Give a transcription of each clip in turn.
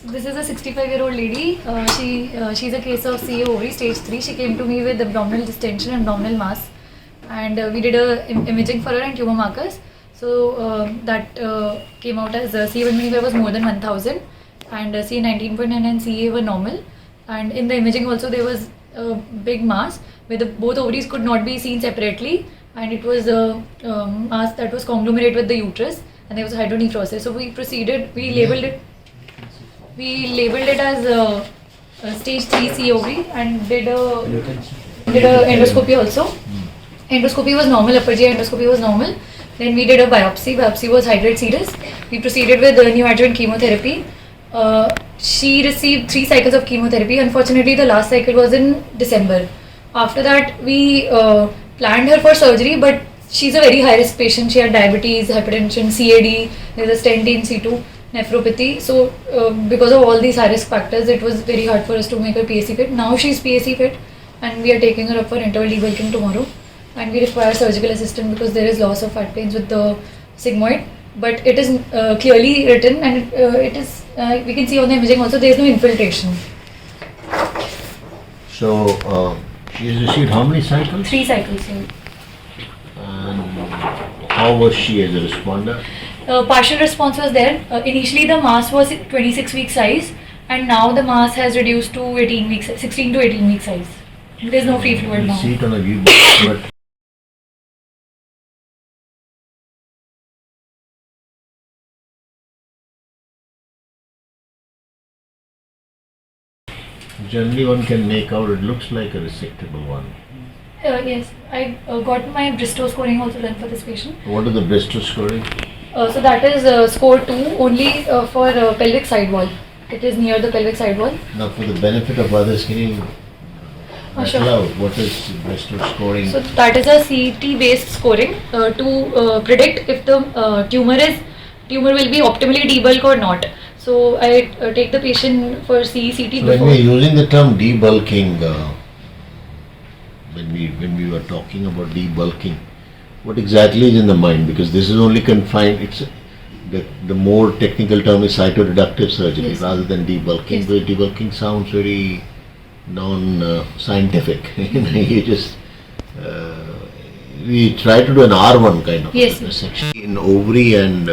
This is a 65-year-old lady. She's a case of CA ovary stage 3. She came to me with abdominal distension and abdominal mass, and we did a imaging for her and tumor markers. So that came out as CA125 was more than 1000, and CA19.9 and CA were normal. And in the imaging also there was a big mass where both ovaries could not be seen separately, and it was a mass that was conglomerate with the uterus, and there was hydronephrosis. So we proceeded. We labeled it as a stage 3 C ovary and did a endoscopy also. Endoscopy was normal, upper GI endoscopy was normal. Then we did a biopsy. Biopsy was hydrate serous. We proceeded with neoadjuvant chemotherapy. She received 3 cycles of chemotherapy. Unfortunately, the last cycle was in December. After that, we planned her for surgery, but she's a very high risk patient. She had diabetes, hypertension, CAD, there's a stent in situ, nephropathy. So because of all these high risk factors, it was very hard for us to make her PSC fit. Now she's PSC fit, and we are taking her up for interval debulking tomorrow. And we require surgical assistance because there is loss of fat pains with the sigmoid. But it is clearly written, and it is we can see on the imaging also there is no infiltration. So she has received how many cycles? 3 cycles. Yeah. And how was she as a responder? Partial response was there. Initially the mass was 26 week size, and now the mass has reduced to 18 weeks, 16 to 18 week size. There is no free fluid now. See it on a view, but generally one can make out it looks like a resectable one. Yes, I got my Bristow scoring also done for this patient. What is the Bristow scoring? So that is score 2 only for pelvic side wall. It is near the pelvic side wall. Now for the benefit of others, can you Sure. out what is Bristow scoring? So that is a CT based scoring to predict if the tumor will be optimally debulked or not. So I take the patient for CT So before. when we are using the term debulking, when we were talking about debulking, what exactly is in the mind? Because this is only confined. It's the more technical term is cytoreductive surgery, Yes. rather than debulking. Yes. Because debulking sounds very non-scientific. You just we try to do an R1 kind of Yes. section in ovary and.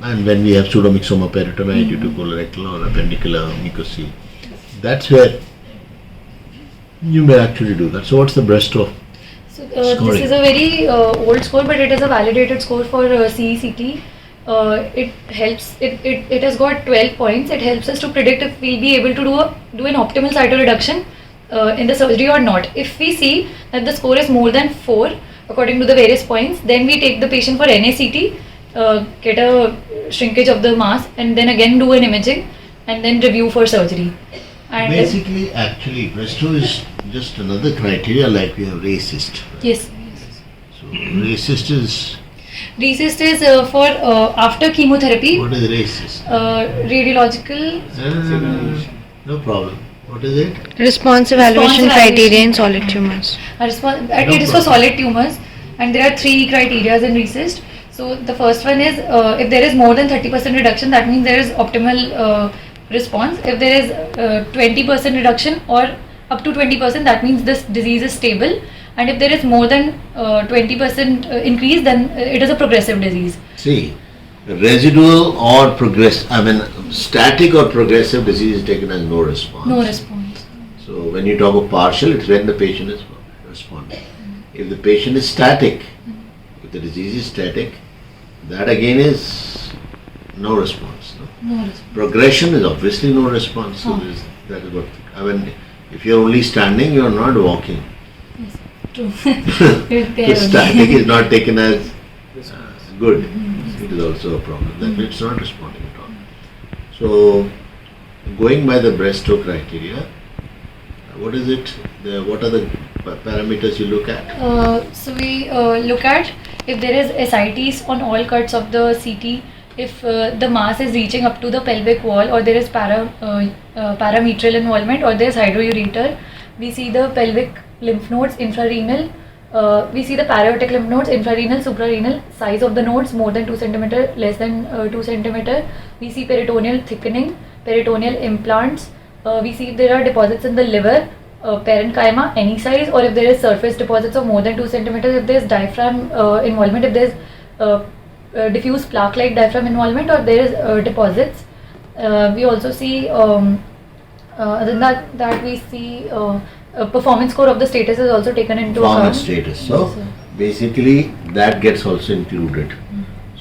And when we have pseudomyxoma peritoneum due to colorectal or appendicular mucosa, that's where you may actually do that. So what's the Bristow? So this is a very old score, but it is a validated score for CECT. It helps. It has got 12 points. It helps us to predict if we'll be able to do an optimal cytoreduction in the surgery or not. If we see that the score is more than 4 according to the various points, then we take the patient for NACT, get a shrinkage of the mass, and then again do an imaging, and then review for surgery. And basically, actually, Bristow is just another criteria like we have racist. Yes. So racist is. Resist is for after chemotherapy. What is racist? Radiological. No problem. What is it? Response evaluation criteria in solid tumors. It is for solid tumors, and there are 3 criteria in RECIST. So the first one is if there is more than 30% reduction, that means there is optimal response. If there is 20% reduction or up to 20%, that means this disease is stable. And if there is more than 20% increase, then it is a progressive disease. See, residual or static or progressive disease is taken as no response. No response. So when you talk of partial, it's when the patient is responding. If the patient is static, if the disease is static, that again is no response. No response. Progression is obviously no response. So that is what. If you are only standing, you are not walking. Yes, true. The static is not taken as good. It is also a problem. That it's not responding at all. So, going by the Bristow criteria, what is it? What are the parameters you look at? So we look at if there is ascites on all cuts of the CT, if the mass is reaching up to the pelvic wall, or there is parametrial involvement, or there is hydroureter. We see the pelvic lymph nodes, infrarenal, We see the paraortic lymph nodes, infrarenal, suprarenal, size of the nodes more than 2 centimeter, less than 2 centimeter. We see peritoneal thickening, peritoneal implants. We see if there are deposits in the liver, parenchyma, any size, or if there is surface deposits of more than 2 centimeters, if there is diaphragm involvement, if there is diffuse plaque-like diaphragm involvement, or there is deposits. We also see, other than that we see performance score of the status is also taken into Performance account. status. So Yes, sir. basically that gets also included.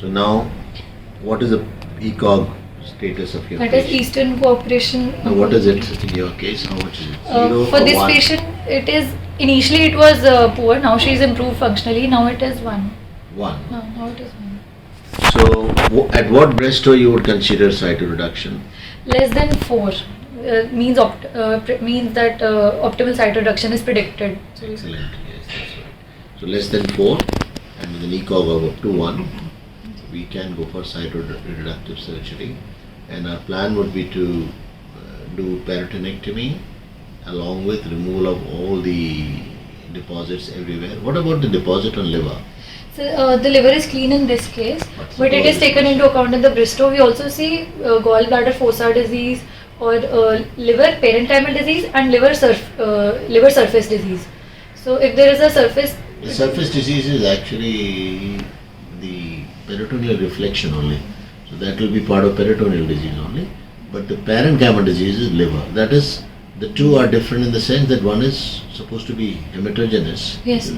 So now, what is the ECOG status of your That is patient? Eastern Cooperation. Now, what is it in your case? How much is it? Zero For or this one? patient, it is initially it was poor. Now she is improved functionally. Now it is 1. One. Now it is 1. So at what breast you would consider cytoreduction? Less than 4 means that optimal cytoreduction is predicted. So Excellent. Yes, that's right. So less than 4 and with an ECOG of up to 1, we can go for cytoreductive surgery. And our plan would be to do peritonectomy along with removal of all the deposits everywhere. What about the deposit on liver? So the liver is clean in this case, What's but the it is cause? taken into account in the Bristow. We also see gallbladder fossa disease or liver parenchymal disease and liver surface disease. So if there is a surface, The surface disease is actually the peritoneal reflection only. So that will be part of peritoneal disease only. But the parenchymal disease is liver. That is, the two are different in the sense that one is supposed to be hematogenous. Yes.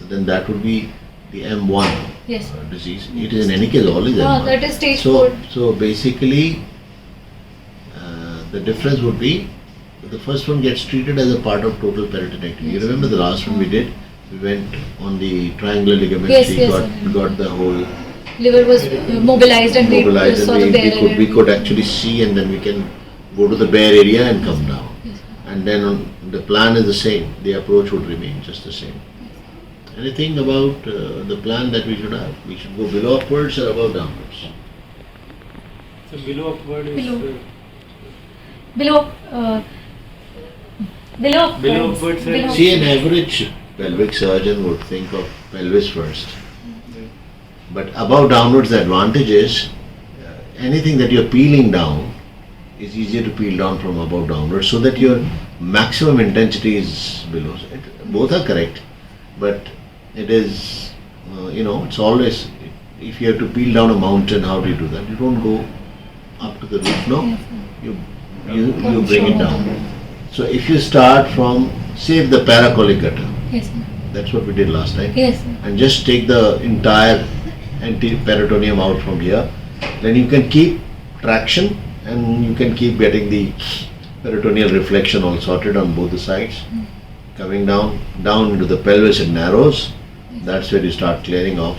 Then that would be the M1 yes, disease. It is in any case always M1. that is stage So, 4. so basically, the difference would be the first one gets treated as a part of total peritonectomy. You Yes. remember the last one we did? We went on the triangular ligaments. Yes, we yes, got the whole Liver was mobilized and mobilized, we saw and the bare we area. could actually see, and then we can go to the bare area and come down. Yes. And then the plan is the same. The approach would remain just the same. Anything about the plan that we should have? We should go below upwards or above downwards? So below upward is Below. Below upwards, below. See, an average pelvic surgeon would think of pelvis first. But above downwards, the advantage is anything that you're peeling down is easier to peel down from above downwards, so that your maximum intensity is below. Both are correct, but it is, it's always, if you have to peel down a mountain, how do you do that? You don't go up to the roof, no? You bring it down. So if you start from, say, the paracolic gutter, Yes, sir. that's what we did last time, Yes, sir. and just take the entire anti-peritoneum out from here, then you can keep traction and you can keep getting the peritoneal reflection all sorted on both the sides. Coming down into the pelvis, it narrows. That's where you start clearing off.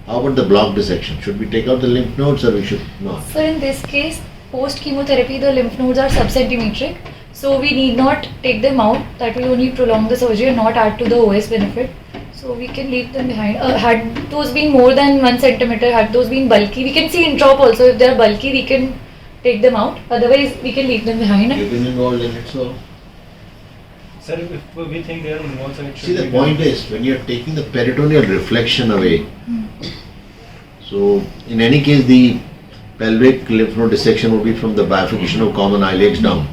How about the block dissection? Should we take out the lymph nodes or we should not? So in this case, post chemotherapy, the lymph nodes are subcentimetric. So we need not take them out. That will only prolong the surgery and not add to the OS benefit. So we can leave them behind. Had those been more than 1 centimeter, had those been bulky, we can see introp also. If they are bulky, we can take them out. Otherwise, we can leave them behind. You've been involved in it, so. Sir, if we think they are on one side, See, the point is, when you're taking the peritoneal reflection away, so in any case, the pelvic lymph node dissection would be from the bifurcation of common eye legs down.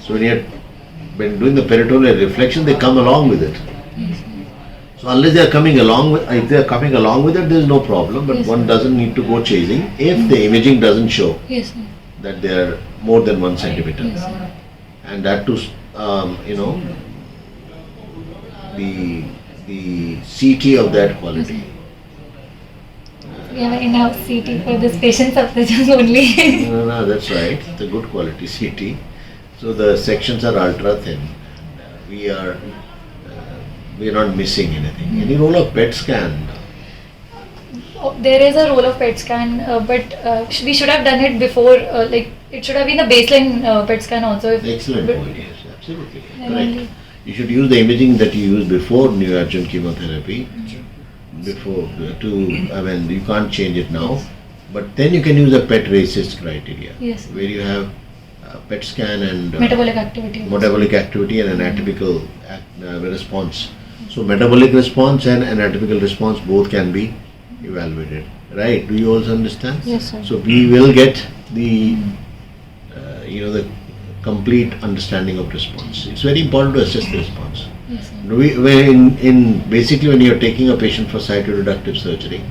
So when doing the peritoneal reflection, they come along with it. So unless they are coming along with, if they are coming along with it, there is no problem. But Yes, one sir. doesn't need to go chasing if the imaging doesn't show Yes, sir. that they are more than 1 centimeter, Yes, sir. and that too, the CT of that quality. We have an in-house CT for this patient subsessions only. No, that's right. It's a good quality CT. So the sections are ultra thin. We are not missing anything. Any role of PET scan? There is a role of PET scan, but we should have done it before. It should have been a baseline PET scan also. Excellent but- point. Yes, absolutely And correct. only- You should use the imaging that you used before neoadjuvant chemotherapy. Before you can't change it now, but then you can use a PET RACIST criteria, Yes. where you have PET scan and Metabolic activity. metabolic activity and an atypical response. So metabolic response and anatomical response both can be evaluated, right? Do you also understand? Yes, sir. So we will get the the complete understanding of response. It's very important to assess the response. Yes, sir. Basically when you're taking a patient for cytoreductive surgery,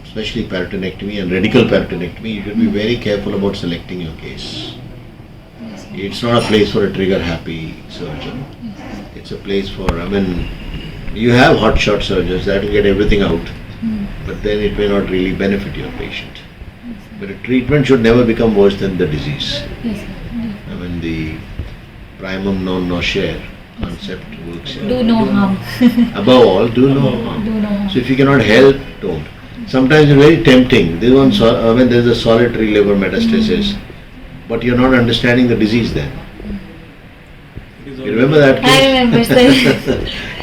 especially peritonectomy and radical peritonectomy, you should be very careful about selecting your case. Yes, sir. It's not a place for a trigger-happy surgeon. Yes, sir. It's a place for, you have hotshot surgeons that will get everything out, but then it may not really benefit your patient. But a treatment should never become worse than the disease. Yes, sir. The primum non nocere concept works here. Do no harm. Above all, do no harm. Do no harm. So if you cannot help, don't. Sometimes it's very tempting. There's a solitary liver metastasis, but you're not understanding the disease then. You remember that case? I remember, sir.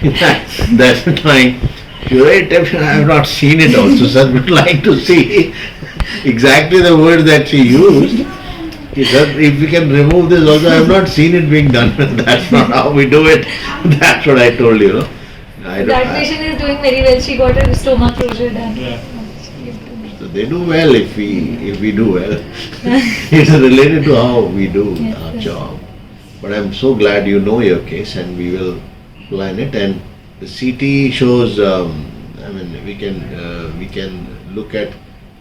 In fact, that's the time you're very tempted. I have not seen it also, so I would like to see exactly the word that she used. He said, if we can remove this also, I have not seen it being done. That's not how we do it. That's what I told you, no? That patient is doing very well. She got her stomach closure done. Yeah. So they do well if we do well. It's related to how we do our job. But I'm so glad you know your case, and we will plan it. And the CT shows. We can look at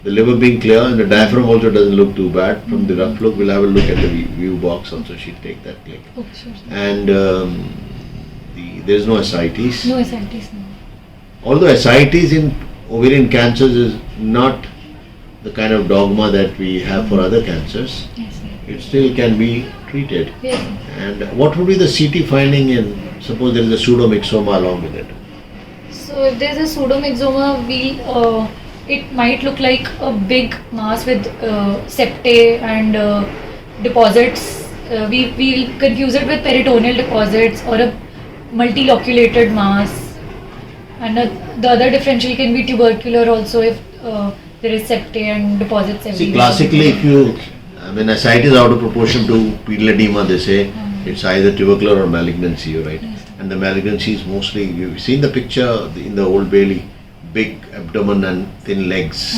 the liver being clear, and the diaphragm also doesn't look too bad. From the rough look, we'll have a look at the view box also. She'll take that click. Okay, sure. And there's no ascites. No ascites, no. Although ascites in ovarian cancers is not the kind of dogma that we have for other cancers, Yes, sir. it still can be treated. Yes, sir. And what would be the CT finding in, suppose there is a pseudomyxoma along with it? So if there's a pseudomyxoma, it might look like a big mass with septae and deposits. We'll confuse it with peritoneal deposits or a multiloculated mass. And the other differential can be tubercular also if there is septae and deposits everywhere. See, classically, ascites is out of proportion to pedal edema, they say it's either tubercular or malignancy, right? Yes. And the malignancy is mostly, you've seen the picture in the Old Bailey, big abdomen and thin legs.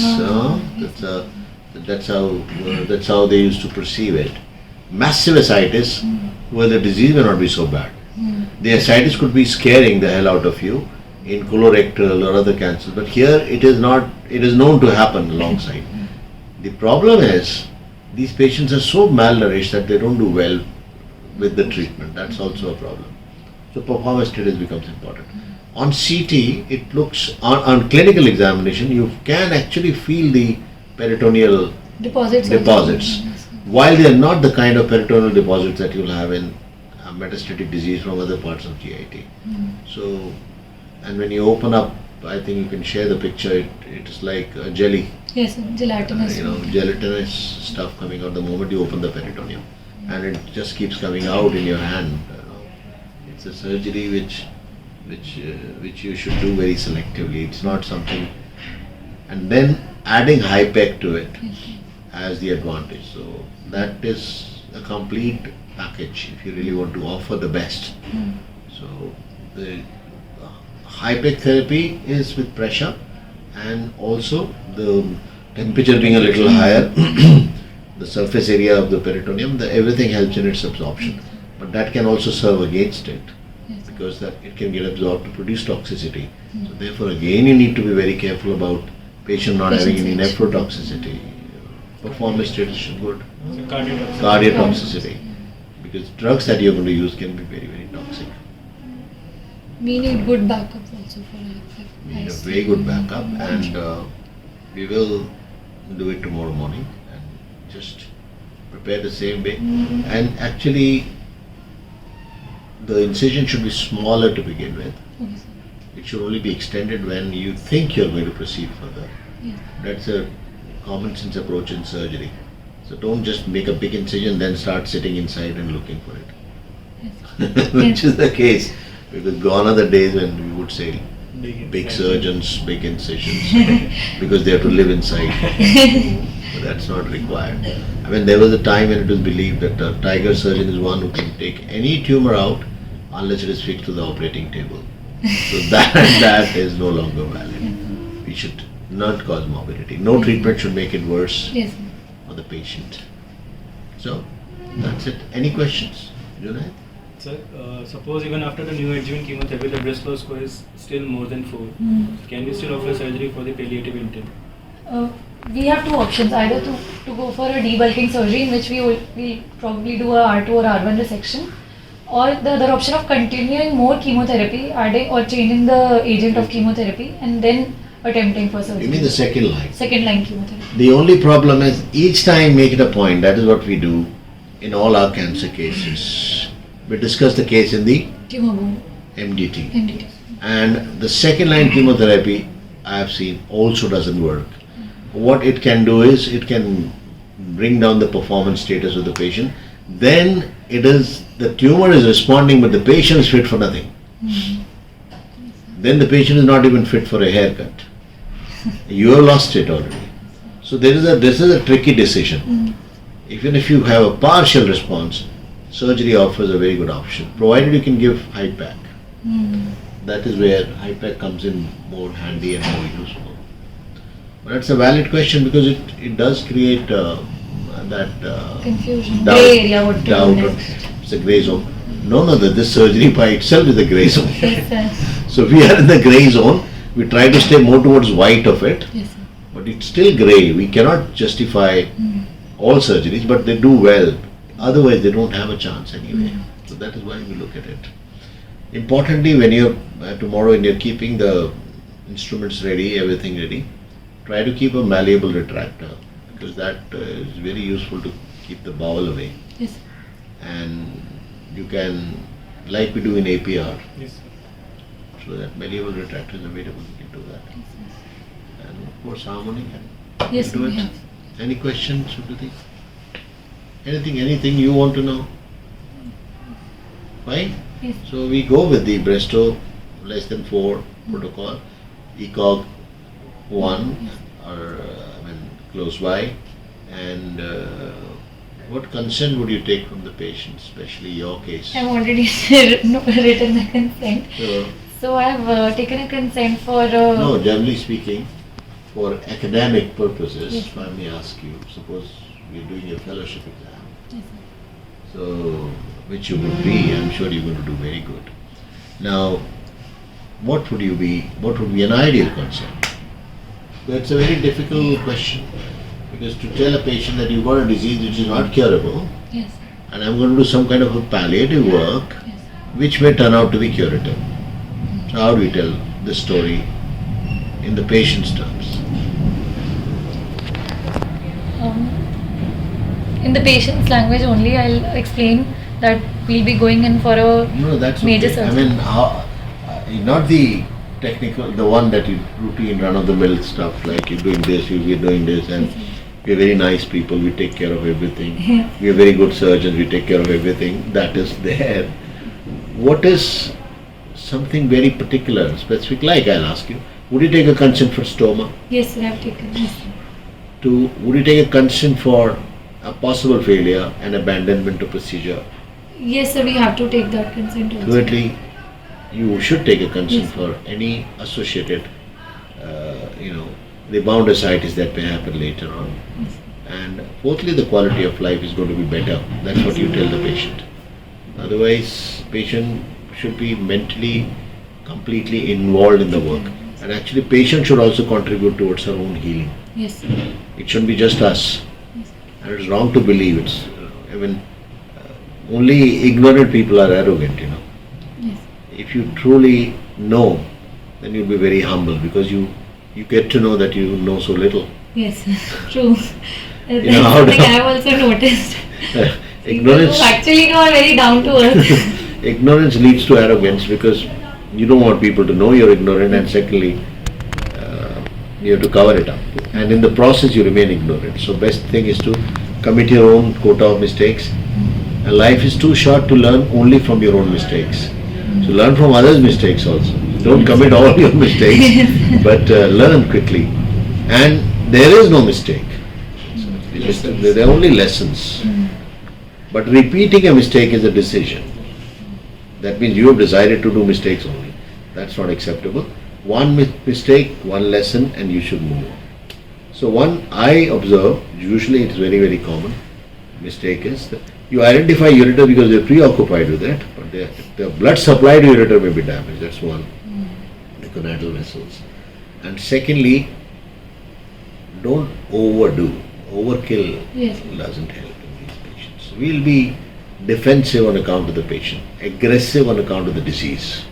That's how they used to perceive it. Massive ascites, where the disease may not be so bad. The ascites could be scaring the hell out of you in colorectal or other cancers, but here it is not. It is known to happen alongside. The problem is these patients are so malnourished that they don't do well with the treatment. That's also a problem. So performance status becomes important. On CT, it looks on clinical examination. You can actually feel the peritoneal deposits. deposits. Yes, sir. While they are not the kind of peritoneal deposits that you'll have in metastatic disease from other parts of GIT. So, and when you open up, I think you can share the picture. It is like a jelly, Yes, sir. Gelatinous. gelatinous stuff coming out the moment you open the peritoneum, and it just keeps coming out in your hand. It's a surgery which you should do very selectively. It's not something, and then adding HIPEC to it has the advantage. So that is a complete package if you really want to offer the best. So the HIPEC therapy is with pressure, and also the temperature being a little higher, the surface area of the peritoneum, everything helps in its absorption. But that can also serve against it, because that it can get absorbed to produce toxicity. So therefore again you need to be very careful about patient not having any nephrotoxicity. Performance status is good. So cardiotoxicity. Cardiotoxicity. Because drugs that you're going to use can be very, very toxic. We need good backups also for We need a very good backup, and we will do it tomorrow morning and just prepare the same way. And actually the incision should be smaller to begin with. Okay, sir. It should only be extended when you think you're going to proceed further. Yeah. That's a common sense approach in surgery. So don't just make a big incision then start sitting inside and looking for it. Which is the case, because gone are the days when we would say big surgeons, big incisions, because they have to live inside. But that's not required. There was a time when it was believed that a tiger surgeon is one who can take any tumor out unless it is fixed to the operating table. So that is no longer valid. We should not cause morbidity. No treatment should make it worse Yes. for the patient. So that's it. Any questions, Junaid? Sir, suppose even after the neoadjuvant chemotherapy, the breast loss score is still more than 4. Can you still offer surgery for the palliative intent? We have two options, either to go for a debulking surgery, in which we'll probably do a R2 or R1 resection, or the other option of continuing more chemotherapy, adding or changing the agent of chemotherapy, and then attempting for surgery. You mean the second line? Second line chemotherapy. The only problem is each time make it a point. That is what we do in all our cancer cases. We discuss the case in the Tumor bone. MDT. MDT. And the second line chemotherapy I have seen also doesn't work. What it can do is it can bring down the performance status of the patient. Then it is the tumor is responding, but the patient is fit for nothing. Then the patient is not even fit for a haircut. You have lost it already. So this is a tricky decision. Even if you have a partial response, surgery offers a very good option, provided you can give HIPAC. That is where HIPAC comes in more handy and more useful. But it's a valid question because it does create that Confusion. doubt. Grey area, what to do doubt. next. It's a grey zone. No, this surgery by itself is a grey zone. Yes, sir. So we are in the grey zone. We try to stay more towards white of it, Yes, sir. but it's still grey. We cannot justify all surgeries, but they do well. Otherwise, they don't have a chance anyway. So that is why we look at it. Importantly, when you're tomorrow and you're keeping the instruments ready, everything ready, try to keep a malleable retractor because that is very useful to keep the bowel away. Yes. And you can, like we do in APR, Yes. so that malleable retractor is available, you can do that. And of course, harmony can Yes, do we it. have. Any questions, Sukriti? Anything you want to know? Fine? Yes. So we go with the Bresto less than 4 protocol, ECOG 1 or close by, and what consent would you take from the patient, especially your case? I've already written the consent. So, So I've taken a consent for. no, generally speaking, for academic purposes, Yes. if I may ask you, suppose you're doing your fellowship exam, Yes, so which you would be, I'm sure you're going to do very good. Now, what would be an ideal consent? That's a very difficult question because to tell a patient that you've got a disease which is not curable yes, and I'm going to do some kind of a palliative work yes. which may turn out to be curative. So how do we tell this story in the patient's terms? In the patient's language only, I'll explain that we'll be going in for a No, that's major okay. I surgery. mean, not the technical, the one that you routine run-of-the-mill stuff like you're doing this, you're doing this, and we're very nice people, we take care of everything. Yes. We're very good surgeons, we take care of everything. That is there. What is something very particular, specific, like I'll ask you, would you take a consent for stoma? Yes, sir, I've taken. Yes, sir. Would you take a consent for a possible failure and abandonment of procedure? Yes, sir, we have to take that consent also. Thirdly, you should take a consent Yes. for any associated, rebound ascites that may happen later on. Yes. And fourthly, the quality of life is going to be better. That's what you tell the patient. Otherwise, patient should be mentally, completely involved in the work. And actually, patient should also contribute towards her own healing. Yes, sir. It shouldn't be just us. Yes. And it's wrong to believe it's, only ignorant people are arrogant, Yes. If you truly know, then you'll be very humble because you get to know that you know so little. Yes, true. That's You know how something to- I've also noticed. Ignorance, People who actually know are very down to earth. ignorance leads to arrogance because you don't want people to know you're ignorant, and secondly, you have to cover it up. And in the process, you remain ignorant. So best thing is to commit your own quota of mistakes. And life is too short to learn only from your own mistakes. So learn from others' mistakes also. Don't commit all your mistakes, but learn quickly. And there is no mistake. There are only lessons. But repeating a mistake is a decision. That means you have decided to do mistakes only. That's not acceptable. One mistake, one lesson, and you should move on. So one I observe, usually it's very, very common mistake is that you identify ureter because you're preoccupied with it, but the blood supply to ureter may be damaged. That's one, the gonadal vessels. And secondly, don't overdo. Overkill Yes. doesn't help in these patients. We'll be defensive on account of the patient, aggressive on account of the disease.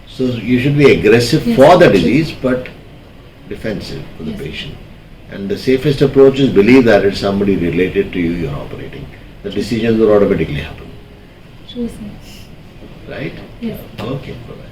So you should be aggressive Yes, for the true. disease, but defensive for the Yes. patient. And the safest approach is believe that it's somebody related to you you're operating. The decisions will automatically happen. True, sir. Right? Yes. Okay, bye-bye.